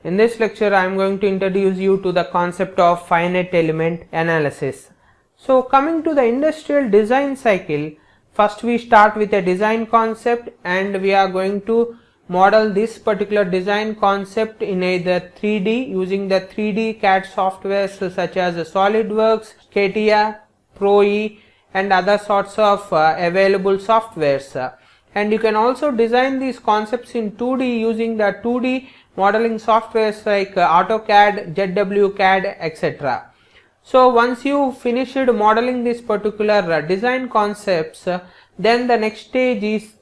In this lecture, I am going to introduce you to the concept of finite element analysis. So coming to the industrial design cycle, first we start with a design concept and we are going to model this particular design concept in either 3D using the 3D CAD softwares such as SolidWorks, CATIA, Pro-E and other sorts of available softwares. And you can also design these concepts in 2D using the 2D modeling softwares like AutoCAD, ZWCAD, etc. So once you finished modeling this particular design concepts, then the next stage is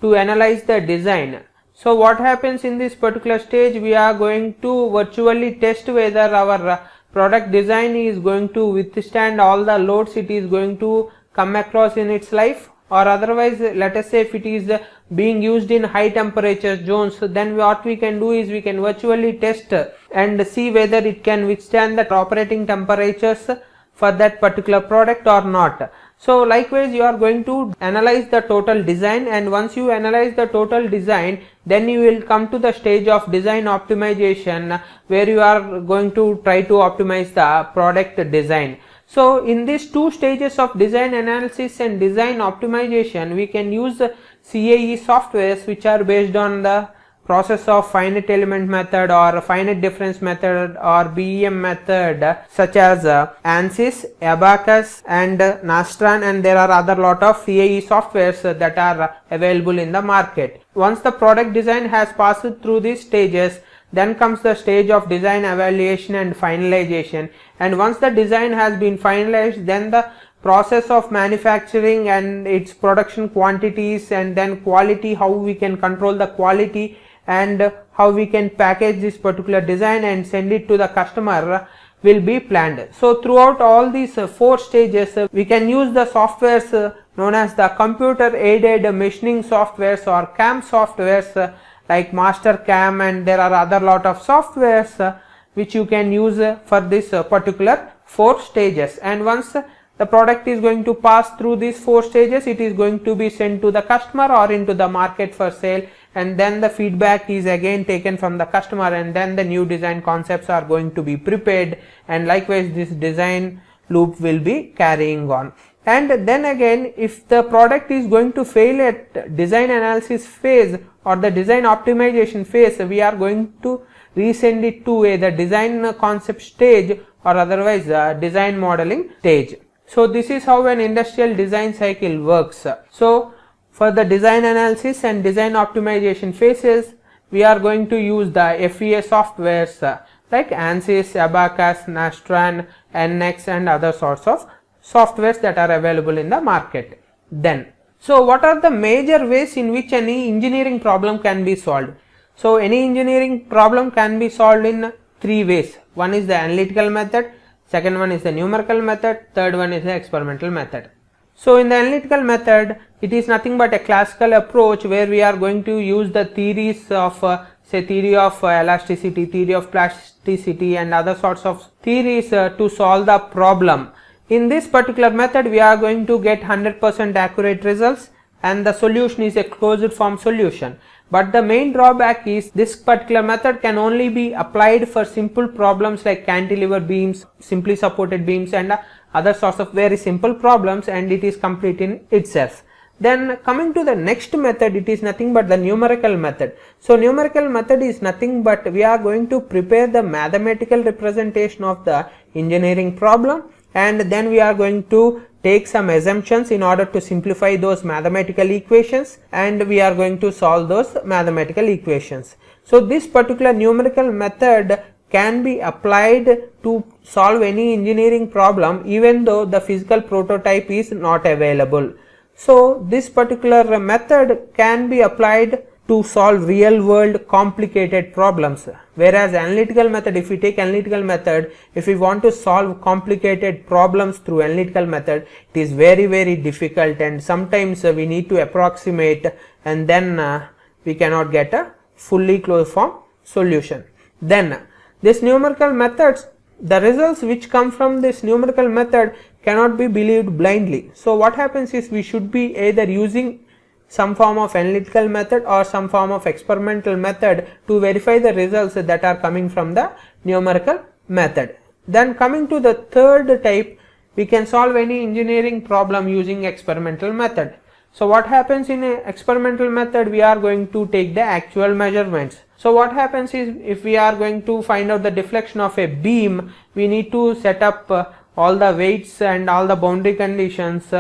to analyze the design. So what happens in this particular stage, we are going to virtually test whether our product design is going to withstand all the loads it is going to come across in its life, or otherwise let us say if it is being used in high temperature zones, then what we can do is we can virtually test and see whether it can withstand the operating temperatures for that particular product or not. So likewise you are going to analyze the total design, and once you analyze the total design, then you will come to the stage of design optimization where you are going to try to optimize the product design. So in these two stages of design analysis and design optimization, we can use CAE softwares which are based on the process of finite element method or finite difference method or BEM method, such as ANSYS, Abacus and Nastran, and there are other lot of CAE softwares that are available in the market. Once the product design has passed through these stages, then comes the stage of design evaluation and finalization, and once the design has been finalized, then the process of manufacturing and its production quantities and then quality, how we can control the quality and how we can package this particular design and send it to the customer will be planned. So throughout all these four stages, we can use the softwares known as the computer aided machining softwares or CAM softwares like MasterCam, and there are other lot of softwares which you can use for this particular four stages. And once the product is going to pass through these four stages, it is going to be sent to the customer or into the market for sale, and then the feedback is again taken from the customer, and then the new design concepts are going to be prepared, and likewise this design loop will be carrying on. And then again, if the product is going to fail at design analysis phase or the design optimization phase, we are going to resend it to the design concept stage or otherwise design modeling stage. So this is how an industrial design cycle works. So for the design analysis and design optimization phases, we are going to use the FEA softwares like ANSYS, Abacus, Nastran, NX and other sorts of softwares that are available in the market. Then, so what are the major ways in which any engineering problem can be solved? So any engineering problem can be solved in three ways. One is the analytical method, second one is the numerical method, third one is the experimental method. So in the analytical method, it is nothing but a classical approach where we are going to use the theories of say theory of elasticity, theory of plasticity and other sorts of theories to solve the problem. In this particular method, we are going to get 100% accurate results, and the solution is a closed form solution. But the main drawback is this particular method can only be applied for simple problems like cantilever beams, simply supported beams and other sorts of very simple problems, and it is complete in itself. Then coming to the next method, it is nothing but the numerical method. So numerical method is nothing but we are going to prepare the mathematical representation of the engineering problem, and then we are going to take some assumptions in order to simplify those mathematical equations, and we are going to solve those mathematical equations. So this particular numerical method can be applied to solve any engineering problem even though the physical prototype is not available. So this particular method can be applied to solve real world complicated problems, whereas analytical method, if we take analytical method, if we want to solve complicated problems through analytical method, it is very difficult, and sometimes we need to approximate, and then we cannot get a fully closed form solution. Then this numerical methods, the results which come from this numerical method cannot be believed blindly. So what happens is we should be either using some form of analytical method or some form of experimental method to verify the results that are coming from the numerical method. Then coming to the third type, we can solve any engineering problem using experimental method. So what happens in an experimental method, we are going to take the actual measurements. So what happens is, if we are going to find out the deflection of a beam, we need to set up all the weights and all the boundary conditions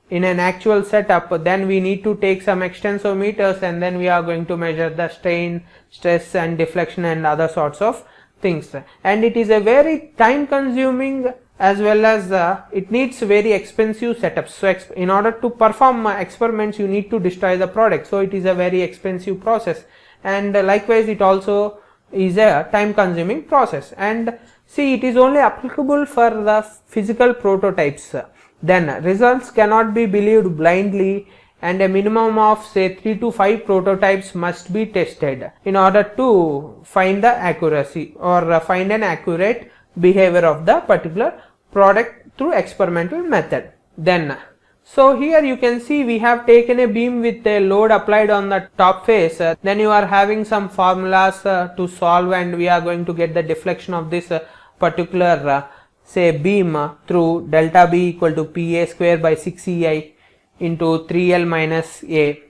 in an actual setup. Then we need to take some extensometers and then we are going to measure the strain, stress and deflection and other sorts of things. And it is a very time consuming as well as it needs very expensive setups. So in order to perform experiments, you need to destroy the product. So it is a very expensive process, and likewise it also is a time consuming process. And see, it is only applicable for the physical prototypes. Then results cannot be believed blindly, and a minimum of say 3 to 5 prototypes must be tested in order to find the accuracy or find an accurate behavior of the particular product through experimental method. Then so here you can see we have taken a beam with a load applied on the top face. Then you are having some formulas to solve, and we are going to get the deflection of this particular say beam through delta B equal to PA square by 6EI into 3L minus A.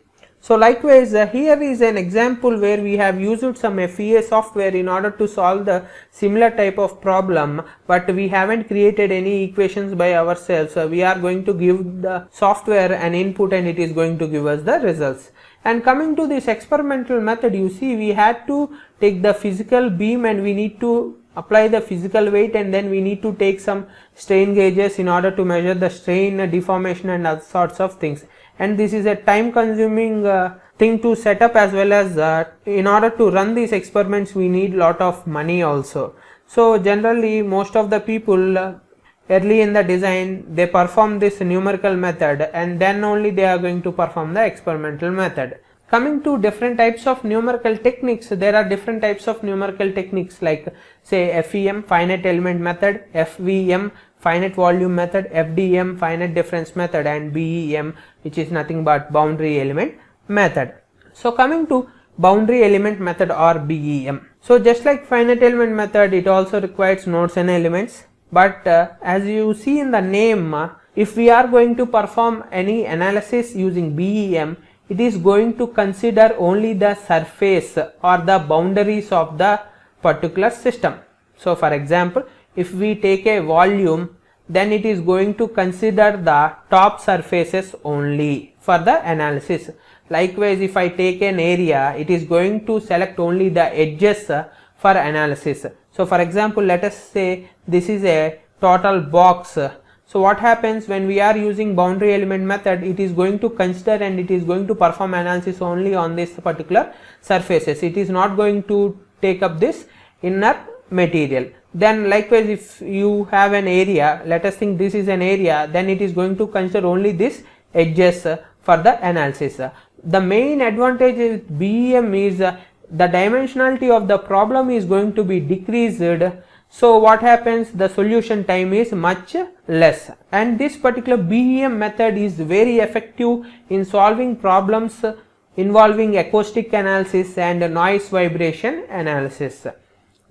So likewise here is an example where we have used some FEA software in order to solve the similar type of problem, but we haven't created any equations by ourselves. We are going to give the software an input and it is going to give us the results. And coming to this experimental method, you see we had to take the physical beam and we need to apply the physical weight, and then we need to take some strain gauges in order to measure the strain, deformation and other sorts of things. And this is a time consuming thing to set up, as well as in order to run these experiments we need lot of money also. So generally most of the people early in the design, they perform this numerical method and then only they are going to perform the experimental method. Coming to different types of numerical techniques, there are different types of numerical techniques like say FEM, finite element method, FVM, finite volume method, FDM, finite difference method, and BEM, which is nothing but boundary element method. So coming to boundary element method or BEM. So just like finite element method, it also requires nodes and elements, but as you see in the name, if we are going to perform any analysis using BEM, it is going to consider only the surface or the boundaries of the particular system. So for example, if we take a volume, then it is going to consider the top surfaces only for the analysis. Likewise, if I take an area, it is going to select only the edges for analysis. So for example, let us say this is a total box. So what happens when we are using boundary element method, it is going to consider and it is going to perform analysis only on this particular surfaces. It is not going to take up this inner material. Then likewise, if you have an area, let us think this is an area, then it is going to consider only this edges for the analysis. The main advantage with BEM is the dimensionality of the problem is going to be decreased. So what happens, the solution time is much less, and this particular BEM method is very effective in solving problems involving acoustic analysis and noise vibration analysis.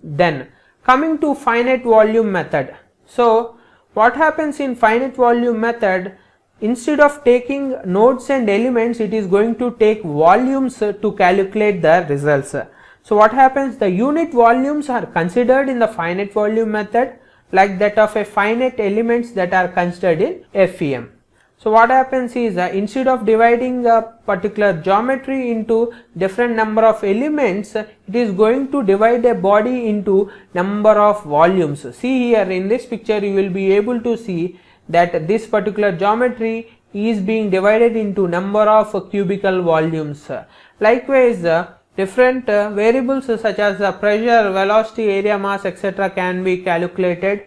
Then coming to finite volume method. So what happens in finite volume method, instead of taking nodes and elements, it is going to take volumes to calculate the results. So what happens, the unit volumes are considered in the finite volume method like that of a finite elements that are considered in FEM. So what happens is instead of dividing a particular geometry into different number of elements, it is going to divide a body into number of volumes. See here in this picture, you will be able to see that this particular geometry is being divided into number of cubical volumes. Likewise, different variables such as pressure, velocity, area, mass, etc. can be calculated,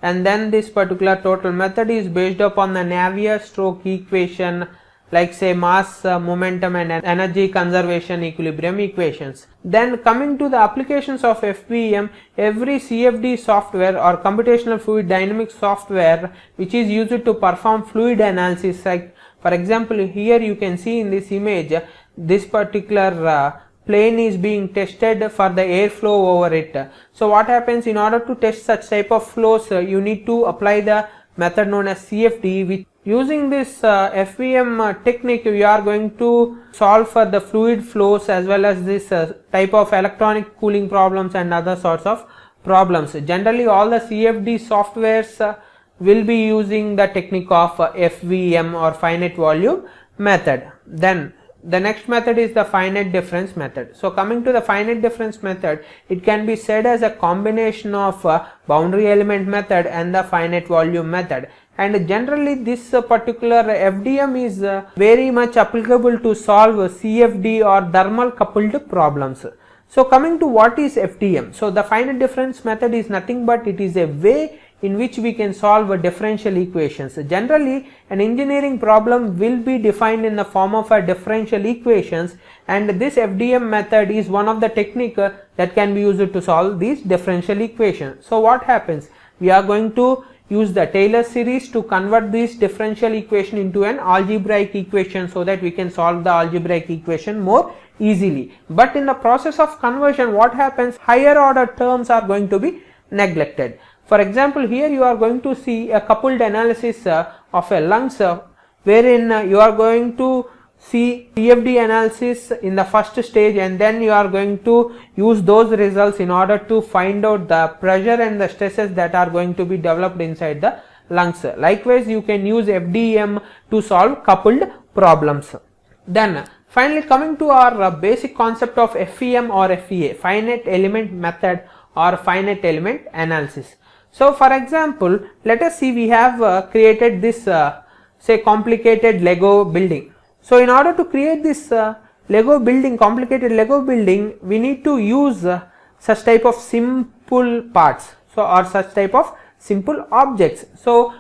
and then this particular total method is based upon the Navier-Stokes equation, like say mass, momentum and energy conservation equilibrium equations. Then coming to the applications of FVM, every CFD software or computational fluid dynamics software which is used to perform fluid analysis like For example, here you can see in this image, this particular plane is being tested for the airflow over it. So what happens, in order to test such type of flows, you need to apply the method known as CFD. Which using this FEM technique, we are going to solve for the fluid flows as well as this type of electronic cooling problems and other sorts of problems. Generally all the CFD softwares will be using the technique of FVM or finite volume method. Then the next method is the finite difference method. So coming to the finite difference method, it can be said as a combination of boundary element method and the finite volume method. And generally this particular FDM is very much applicable to solve CFD or thermal coupled problems. So coming to what is FDM, so the finite difference method is nothing but it is a way in which we can solve differential equations. Generally an engineering problem will be defined in the form of a differential equations, and this FDM method is one of the technique that can be used to solve these differential equations. So what happens, we are going to use the Taylor series to convert this differential equation into an algebraic equation so that we can solve the algebraic equation more easily. But in the process of conversion, what happens, higher order terms are going to be neglected. For example, here you are going to see a coupled analysis of a lungs wherein you are going to see CFD analysis in the first stage, and then you are going to use those results in order to find out the pressure and the stresses that are going to be developed inside the lungs. Likewise, you can use FDM to solve coupled problems. Then finally coming to our basic concept of FEM or FEA, finite element method or finite element analysis. So for example, let us see, we have created this say complicated Lego building. So in order to create this complicated Lego building, we need to use such type of simple parts, so or such type of simple objects. So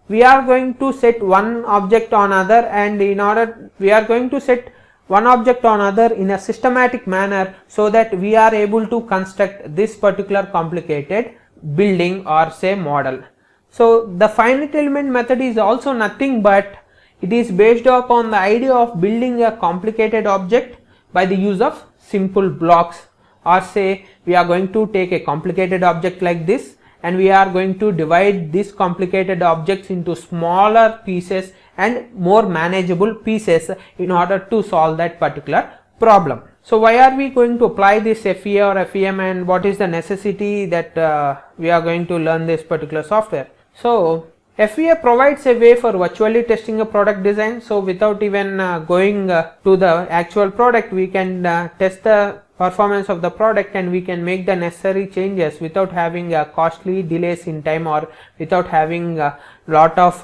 we are going to set one object on other, and we are going to set one object on other in a systematic manner so that we are able to construct this particular complicated building or say model. So the finite element method is also nothing but it is based upon the idea of building a complicated object by the use of simple blocks, or say we are going to take a complicated object like this and we are going to divide these complicated objects into smaller pieces and more manageable pieces in order to solve that particular problem. So why are we going to apply this FEA or FEM, and what is the necessity that we are going to learn this particular software? So FEA provides a way for virtually testing a product design. So without even going to the actual product, we can test the performance of the product and we can make the necessary changes without having costly delays in time or without having a lot of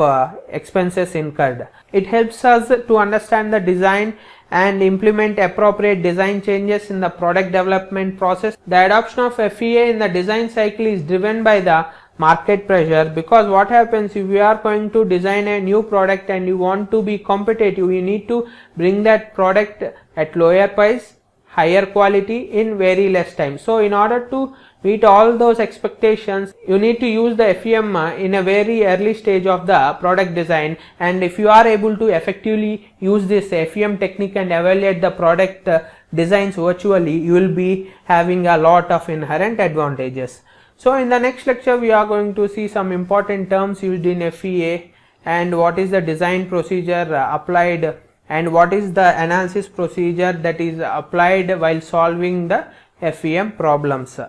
expenses incurred. It helps us to understand the design and implement appropriate design changes in the product development process. The adoption of FEA in the design cycle is driven by the market pressure, because what happens, if you are going to design a new product and you want to be competitive, you need to bring that product at lower price, higher quality in very less time. So in order to meet all those expectations, you need to use the FEM in a very early stage of the product design, and if you are able to effectively use this FEM technique and evaluate the product designs virtually, you will be having a lot of inherent advantages. So in the next lecture, we are going to see some important terms used in FEA and what is the design procedure applied and what is the analysis procedure that is applied while solving the FEM problems.